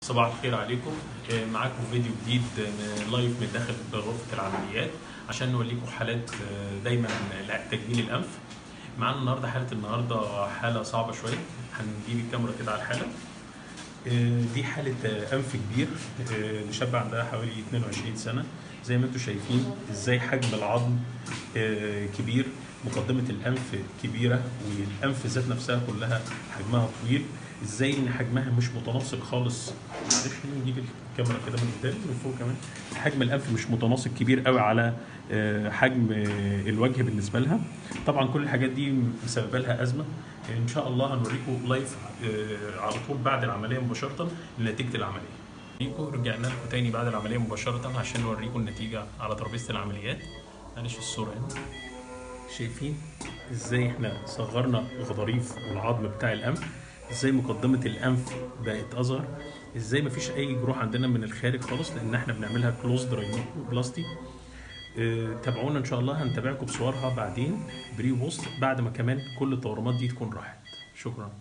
صباح الخير عليكم. معاكم فيديو جديد لايف من داخل غرفة العمليات عشان نوريكم حالات دايما تجميل الأنف. معانا النهارده حالة صعبة شوية. هنجيب الكاميرا كده على الحالة. دي حالة أنف كبير لشاب عندها حوالي 22 سنة. زي ما انتم شايفين ازاي حجم العظم كبير، مقدمة الأنف كبيرة، والأنف ذات نفسها كلها حجمها طويل. ازاي ان حجمها مش متناسق خالص. معلش نجيب الكاميرا كده من قدام من فوق كمان. حجم الأنف مش متناسق كبير قوي على حجم الوجه بالنسبة لها. طبعا كل الحاجات دي مسبب لها أزمة. ان شاء الله هنوريكم لايف على طول بعد العملية مباشرة لنتيجة العملية. رجعنا لكم تاني بعد العملية مباشرة عشان نوريكم النتيجة على ترابيزة العمليات. معلش الصورة هنا. شايفين ازاي احنا صغرنا الغضاريف والعظم بتاع الأنف، ازاي مقدمة الأنف بقت أصغر، ازاي مفيش أي جروح عندنا من الخارج خالص لأن احنا بنعملها كلوزد راينوبلاستي. تابعونا ان شاء الله، هنتابعكم بصورها بعدين بري وبوست بعد ما كمان كل التورمات دي تكون راحت. شكرا.